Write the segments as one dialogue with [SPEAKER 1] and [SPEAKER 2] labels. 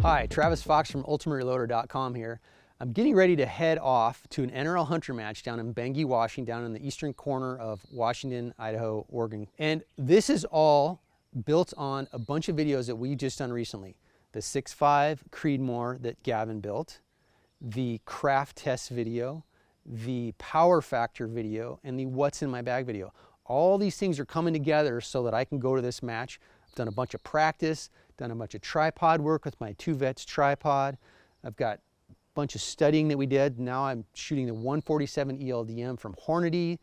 [SPEAKER 1] Hi, Travis Fox from UltimateReloader.com here. I'm getting ready to head off to an NRL Hunter match down in Benge, Washington, down in the eastern corner of Washington, Idaho, Oregon. And this is all built on a bunch of videos that we've just done recently. The 6.5 Creedmoor that Gavin built, the KRAFT test video, the power factor video, and the what's in my bag video. All these things are coming together so that I can go to this match. I've done a bunch of practice, done a bunch of tripod work with my 2-Vets tripod. I've got a bunch of studying that we did. Now I'm shooting the 147 ELDM from Hornady,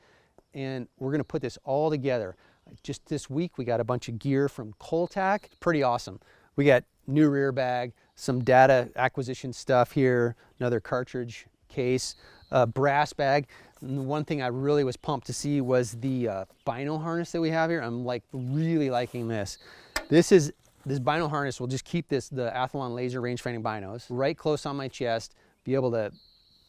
[SPEAKER 1] and we're gonna put this all together. Just this week, we got a bunch of gear from Cole-Tac. Pretty awesome. We got new rear bag, some data acquisition stuff here, another cartridge case, a brass bag. And the one thing I really was pumped to see was the bino harness that we have here. I'm really liking this. This bino harness will just keep the Athlon laser rangefinding binos right close on my chest, be able to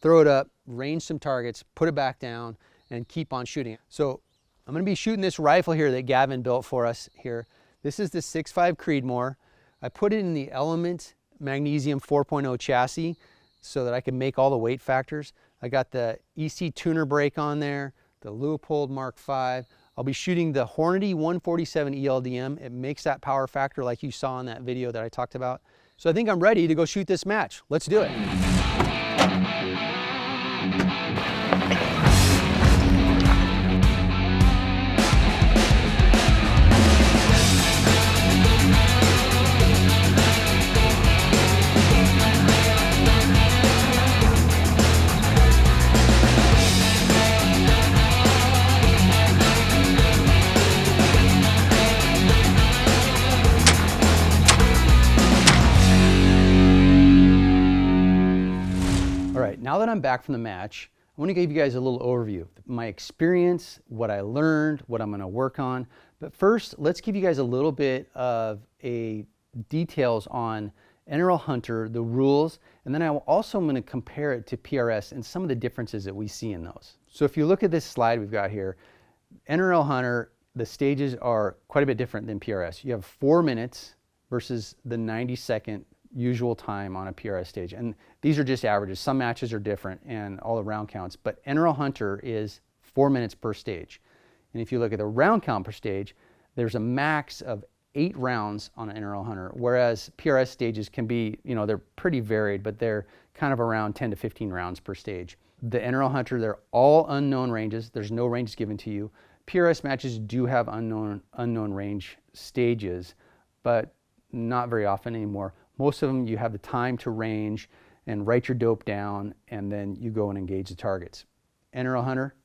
[SPEAKER 1] throw it up, range some targets, put it back down, and keep on shooting. So I'm gonna be shooting this rifle here that Gavin built for us here. This is the 6.5 Creedmoor. I put it in the Element Magnesium 4.0 chassis so that I can make all the weight factors. I got the EC tuner brake on there, the Leupold Mark V. I'll be shooting the Hornady 147 ELDM. It makes that power factor like you saw in that video that I talked about. So I think I'm ready to go shoot this match. Let's do it. Now that I'm back from the match, I want to give you guys a little overview of my experience, what I learned, what I'm going to work on. But first, let's give you guys a little bit of details on NRL Hunter, the rules, and then I'm going to compare it to PRS and some of the differences that we see in those. So if you look at this slide we've got here, NRL Hunter, the stages are quite a bit different than PRS. You have 4 minutes versus the 90-second usual time on a PRS stage. And these are just averages. Some matches are different and all the round counts, but NRL Hunter is 4 minutes per stage. And if you look at the round count per stage, there's a max of 8 rounds on an NRL Hunter, whereas PRS stages can be, they're pretty varied, but they're kind of around 10 to 15 rounds per stage. The NRL Hunter, they're all unknown ranges. There's no range given to you. PRS matches do have unknown range stages, but not very often anymore. Most of them, you have the time to range and write your dope down, and then you go and engage the targets. NRL Hunter,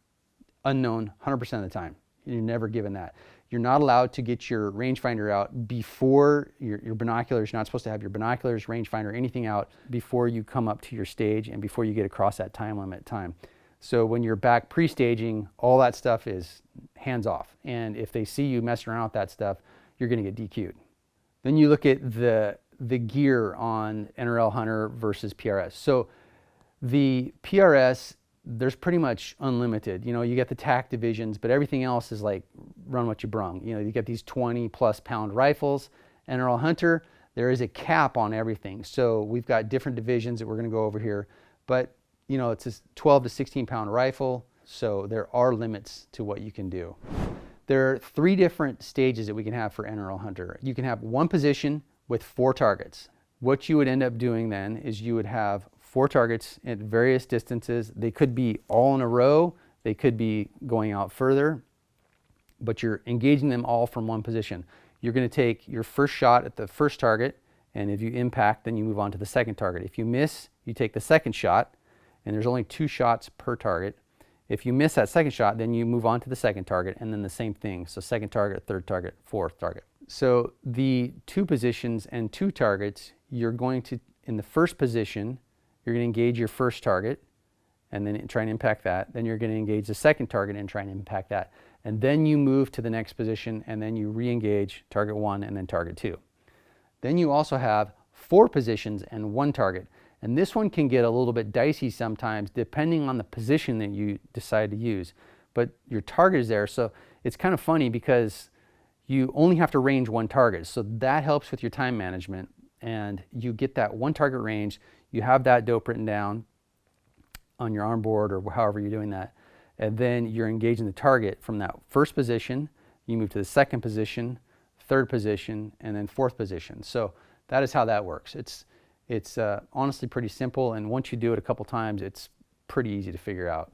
[SPEAKER 1] unknown 100% of the time. You're never given that. You're not allowed to get your rangefinder out before your binoculars. You're not supposed to have your binoculars, rangefinder, anything out before you come up to your stage and before you get across that time limit time. So when you're back pre-staging, all that stuff is hands off. And if they see you messing around with that stuff, you're gonna get DQ'd. Then you look at the gear on NRL Hunter versus PRS. So the PRS, there's pretty much unlimited. You get the TAC divisions, but everything else is like run what you brung. You get these 20+ pound rifles. NRL Hunter, there is a cap on everything. So we've got different divisions that we're gonna go over here, but it's a 12 to 16 pound rifle. So there are limits to what you can do. There are 3 different stages that we can have for NRL Hunter. You can have one position with 4 targets. What you would end up doing then is you would have 4 targets at various distances. They could be all in a row, they could be going out further, but you're engaging them all from one position. You're gonna take your first shot at the first target, and if you impact, then you move on to the second target. If you miss, you take the second shot, and there's only 2 shots per target. If you miss that second shot, then you move on to the second target, and then the same thing. So second target, third target, fourth target. So the 2 positions and 2 targets, you're going to, in the first position, you're going to engage your first target and then try and impact that. Then you're going to engage the second target and try and impact that. And then you move to the next position and then you re-engage target 1 and then target 2. Then you also have 4 positions and 1 target. And this one can get a little bit dicey sometimes depending on the position that you decide to use. But your target is there, so it's kind of funny because you only have to range 1 target. So that helps with your time management. and you get that one target range. You have that dope written down on your arm board or however you're doing that, and then you're engaging the target from that first position. You move to the second position, third position, and then fourth position. So that is how that works. It's honestly pretty simple, and once you do it a couple times, it's pretty easy to figure out.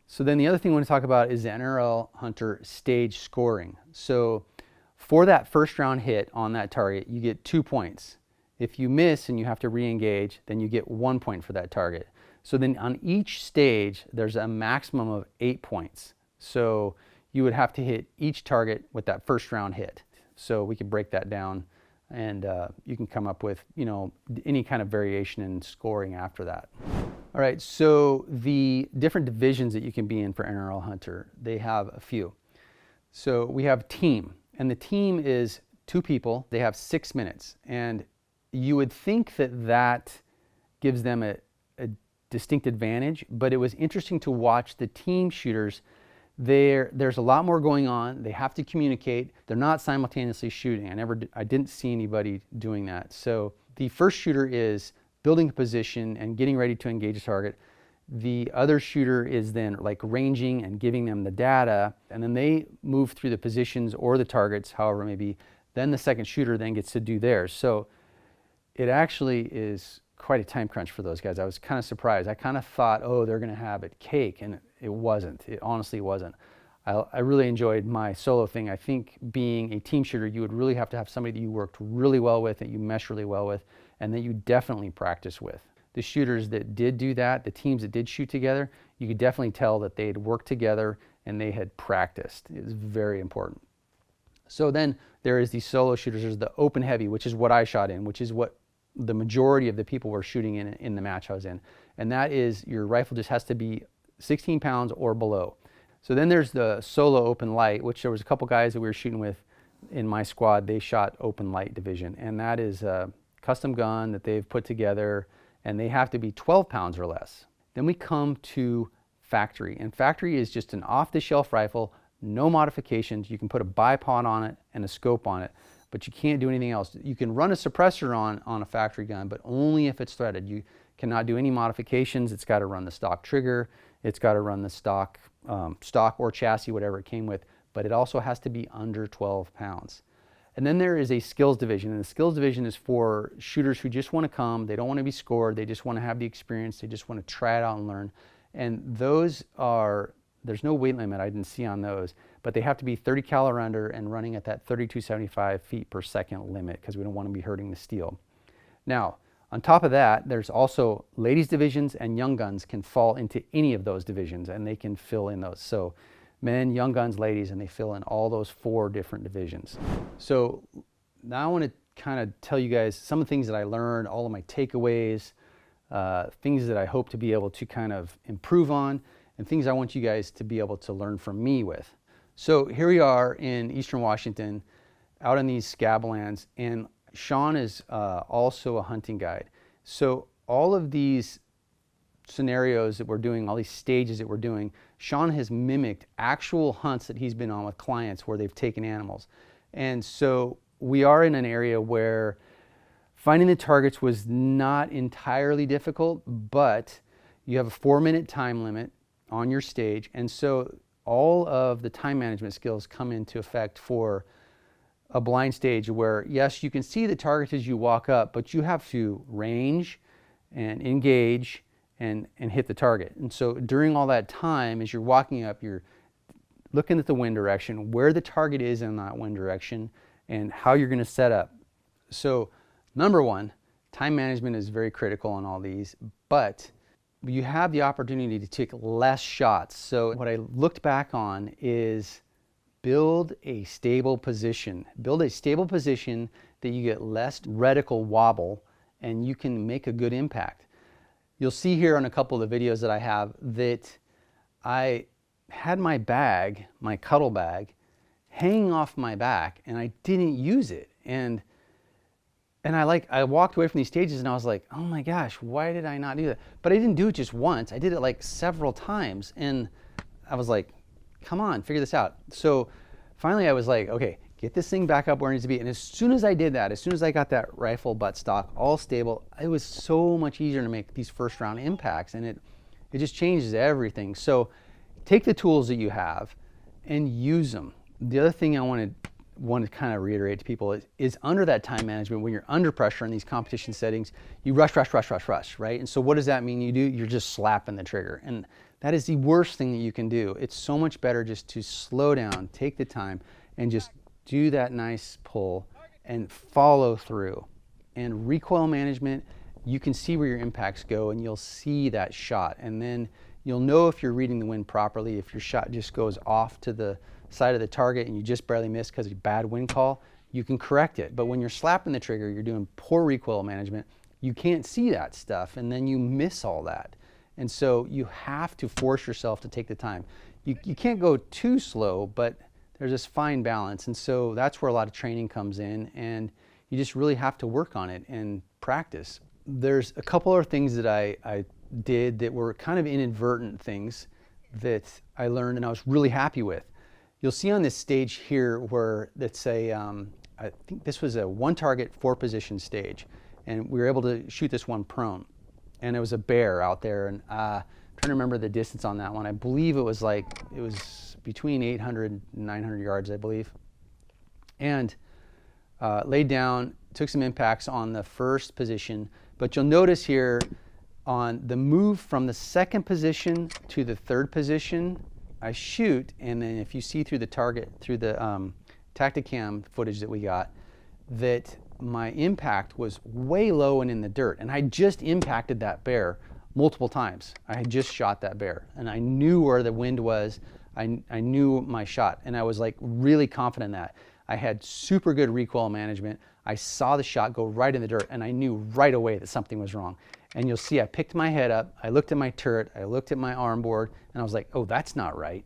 [SPEAKER 1] So then the other thing I want to talk about is the NRL Hunter stage scoring. So for that first round hit on that target, you get 2 points. If you miss and you have to re-engage, then you get 1 point for that target. So then on each stage, there's a maximum of 8 points. So you would have to hit each target with that first round hit. So we could break that down, and you can come up with, you know, any kind of variation in scoring after that. All right, so the different divisions that you can be in for NRL Hunter, they have a few. So we have team, and the team is 2 people. They have 6 minutes, and you would think that that gives them a distinct advantage, but it was interesting to watch the team shooters. There's a lot more going on. They have to communicate. They're not simultaneously shooting. I didn't see anybody doing that. So the first shooter is building a position and getting ready to engage a target. The other shooter is then like ranging and giving them the data, and then they move through the positions or the targets, however it may be. Then the second shooter then gets to do theirs. So it actually is quite a time crunch for those guys. I was kind of surprised. I kind of thought, oh, they're going to have it cake, and it wasn't. It honestly wasn't. I really enjoyed my solo thing. I think being a team shooter, you would really have to have somebody that you worked really well with, that you mesh really well with, and that you definitely practice with. The shooters that did do that, the teams that did shoot together, you could definitely tell that they had worked together and they had practiced. It was very important. So then there is the solo shooters. There's the open heavy, which is what I shot in, which is what the majority of the people were shooting in the match I was in. And that is, your rifle just has to be 16 pounds or below. So then there's the solo open light, which there was a couple guys that we were shooting with in my squad. They shot open light division, and that is a custom gun that they've put together, and they have to be 12 pounds or less. Then we come to factory, and factory is just an off-the-shelf rifle, no modifications. You can put a bipod on it and a scope on it, but you can't do anything else. You can run a suppressor on a factory gun, but only if it's threaded. You cannot do any modifications. It's got to run the stock trigger. It's got to run the stock or chassis, whatever it came with, but it also has to be under 12 pounds. And then there is a skills division, and the skills division is for shooters who just want to come. They don't want to be scored. They just want to have the experience. They just want to try it out and learn. And those are, there's no weight limit I didn't see on those, but they have to be 30 cal or under and running at that 3275 feet per second limit, because we don't want to be hurting the steel. Now, on top of that, there's also ladies divisions, and young guns can fall into any of those divisions, and they can fill in those. So men, young guns, ladies, and they fill in all those 4 different divisions. So now I want to kind of tell you guys some of the things that I learned, all of my takeaways, things that I hope to be able to kind of improve on, and things I want you guys to be able to learn from me with. So here we are in Eastern Washington, out in these scablands, and Sean is also a hunting guide. So all of these scenarios that we're doing, all these stages that we're doing, Sean has mimicked actual hunts that he's been on with clients where they've taken animals. And so we are in an area where finding the targets was not entirely difficult, but you have a 4-minute time limit on your stage. And so all of the time management skills come into effect for a blind stage where, yes, you can see the targets as you walk up, but you have to range and engage and hit the target. And so during all that time, as you're walking up, you're looking at the wind direction, where the target is in that wind direction, and how you're going to set up. So number one, time management is very critical on all these, but you have the opportunity to take less shots. So what I looked back on is build a stable position. Build a stable position that you get less reticle wobble, and you can make a good impact. You'll see here on a couple of the videos that I have that I had my bag, my cuddle bag, hanging off my back, and I didn't use it. And I walked away from these stages and I was like, oh my gosh, why did I not do that? But I didn't do it just once. I did it like several times, and I was like, come on, figure this out. So finally I was like, okay, get this thing back up where it needs to be. And as soon as I did that, as soon as I got that rifle buttstock all stable, it was so much easier to make these first round impacts, and it just changes everything. So take the tools that you have and use them. The other thing I want to kind of reiterate to people is under that time management, when you're under pressure in these competition settings, you rush, right? And so what does that mean you do? You're just slapping the trigger. And that is the worst thing that you can do. It's so much better just to slow down, take the time, and just do that nice pull and follow through. And recoil management, you can see where your impacts go and you'll see that shot. And then you'll know if you're reading the wind properly. If your shot just goes off to the side of the target and you just barely miss because of a bad wind call, you can correct it. But when you're slapping the trigger, you're doing poor recoil management, you can't see that stuff and then you miss all that. And so you have to force yourself to take the time. You can't go too slow, but there's this fine balance. And so that's where a lot of training comes in, and you just really have to work on it and practice. There's a couple other things that I did that were kind of inadvertent things that I learned and I was really happy with. You'll see on this stage here where it's a, I think this was a 1 target 4 position stage, and we were able to shoot this one prone. And it was a bear out there, and I'm trying to remember the distance on that one. I believe it was between 800 and 900 yards, I believe. And laid down, took some impacts on the first position, but you'll notice here on the move from the 2nd position to the 3rd position, I shoot, and then if you see through the target, through the Tacticam footage that we got, that my impact was way low and in the dirt. And I just impacted that bear multiple times. I had just shot that bear, and I knew where the wind was. I knew my shot, and I was like really confident in that. I had super good recoil management. I saw the shot go right in the dirt, and I knew right away that something was wrong. And you'll see I picked my head up, I looked at my turret, I looked at my arm board, and I was like, oh, that's not right.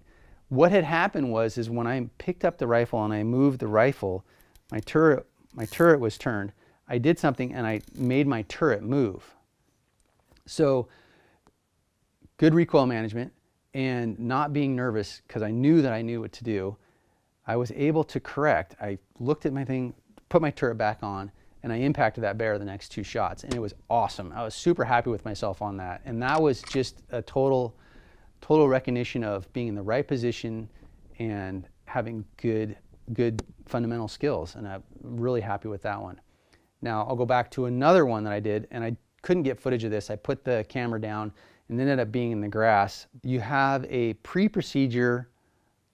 [SPEAKER 1] What had happened is when I picked up the rifle and I moved the rifle, my turret was turned. I did something and I made my turret move. So good recoil management and not being nervous because I knew that I knew what to do. I was able to correct. I looked at my thing, put my turret back on, and I impacted that bear the next 2 shots, and it was awesome. I was super happy with myself on that, and that was just a total recognition of being in the right position and having good fundamental skills, and I'm really happy with that one. Now I'll go back to another one that I did, and I couldn't get footage of this. I put the camera down and ended up being in the grass. You have a pre-procedure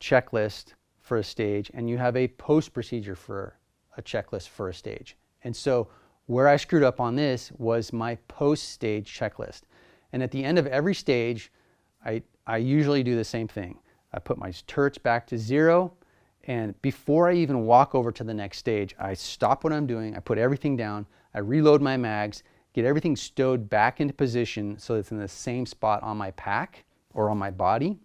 [SPEAKER 1] checklist for a stage, and you have a post-procedure for a checklist for a stage. And so where I screwed up on this was my post-stage checklist. And at the end of every stage, I usually do the same thing. I put my turrets back to 0, and before I even walk over to the next stage, I stop what I'm doing, I put everything down, I reload my mags, get everything stowed back into position so it's in the same spot on my pack or on my body,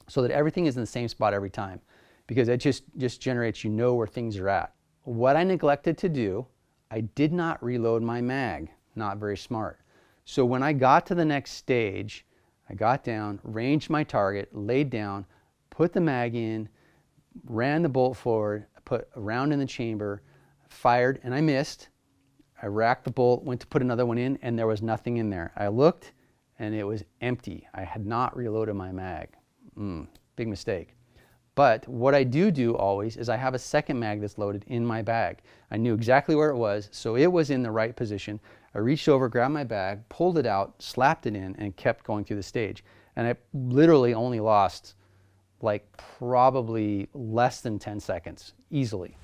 [SPEAKER 1] so that everything is in the same spot every time, because it just generates, you know, where things are at. What I neglected to do, I did not reload my mag. Not very smart. So when I got to the next stage, I got down, ranged my target, laid down, put the mag in, ran the bolt forward, put a round in the chamber, fired, and I missed. I racked the bolt, went to put another one in, and there was nothing in there. I looked, and it was empty. I had not reloaded my mag. Big mistake. But what I do always is I have a second mag that's loaded in my bag. I knew exactly where it was, so it was in the right position. I reached over, grabbed my bag, pulled it out, slapped it in, and kept going through the stage. And I literally only lost like probably less than 10 seconds, easily.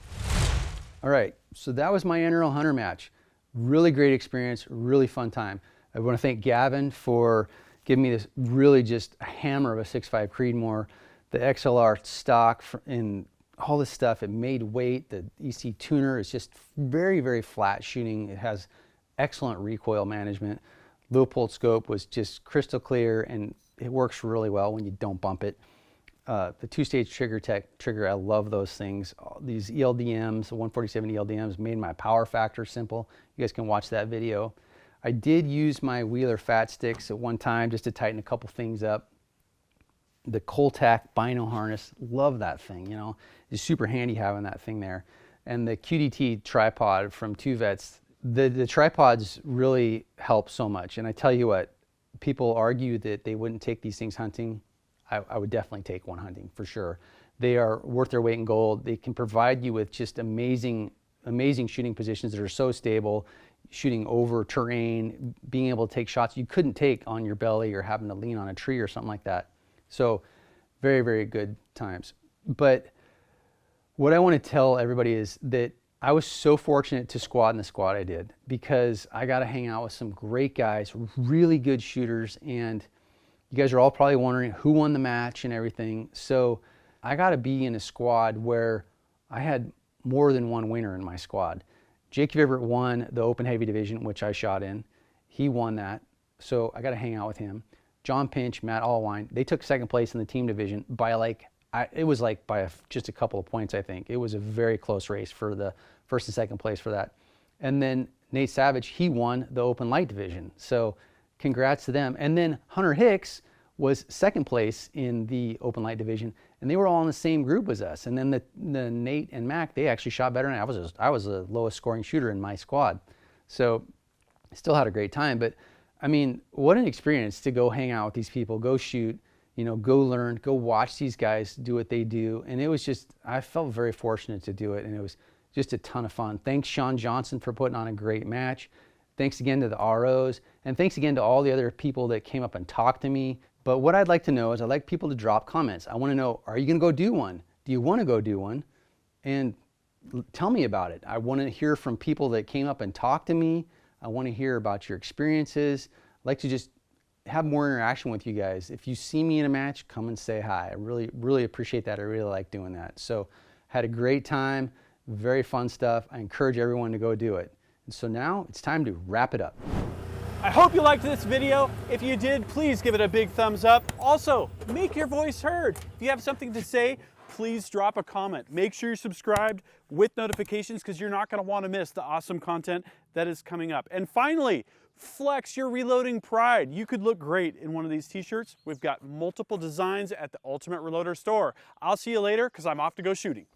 [SPEAKER 1] All right, so that was my NRL Hunter match. Really great experience, really fun time. I want to thank Gavin for giving me this really just a hammer of a 6.5 Creedmoor, the XLR stock and all this stuff. It made weight. The EC tuner is just very, very flat shooting. It has excellent recoil management. Leupold scope was just crystal clear, and it works really well when you don't bump it. The 2-stage trigger, I love those things. These ELDMs, the 147 ELDMs, made my power factor simple. You guys can watch that video. I did use my Wheeler fat sticks at one time just to tighten a couple things up. The Cole-Tac bino harness, love that thing, you know. It's super handy having that thing there. And the QDT tripod from Two Vets, the tripods really help so much. And I tell you what, people argue that they wouldn't take these things hunting. I would definitely take one hunting for sure. They are worth their weight in gold. They can provide you with just amazing shooting positions that are so stable, shooting over terrain, being able to take shots you couldn't take on your belly or having to lean on a tree or something like that. So very, very good times. But what I want to tell everybody is that I was so fortunate to squad in the squad I did, because I got to hang out with some great guys, really good shooters, and you guys are all probably wondering who won the match and everything. So I got to be in a squad where I had more than one winner in my squad. Jacob Everett won the open heavy division, which I shot in. He won that, so I got to hang out with him. John Pinch, Matt Allwine, they took second place in the team division by it was by just a couple of points, I think. It was a very close race for the first and second place for that. And then Nate Savage, he won the open light division. So congrats to them. And then Hunter Hicks was second place in the open light division, and they were all in the same group as us. And then the Nate and Mac, they actually shot better than I was the lowest scoring shooter in my squad. So I still had a great time. But I mean, what an experience to go hang out with these people, go shoot, you know, go learn, go watch these guys do what they do. And it was just, I felt very fortunate to do it, and it was just a ton of fun. Thanks, Sean Johnson, for putting on a great match. Thanks again to the ROs, and thanks again to all the other people that came up and talked to me. But what I'd like to know is, I'd like people to drop comments. I want to know, are you going to go do one? Do you want to go do one? And tell me about it. I want to hear from people that came up and talked to me. I want to hear about your experiences. I'd like to just have more interaction with you guys. If you see me in a match, come and say hi. I really, really appreciate that. I really like doing that. So had a great time, very fun stuff. I encourage everyone to go do it. And so now it's time to wrap it up.
[SPEAKER 2] I hope you liked this video. If you did, please give it a big thumbs up. Also, make your voice heard. If you have something to say, please drop a comment. Make sure you're subscribed with notifications, because you're not going to want to miss the awesome content that is coming up. And finally, flex your reloading pride. You could look great in one of these t-shirts. We've got multiple designs at the Ultimate Reloader store. I'll see you later, because I'm off to go shooting.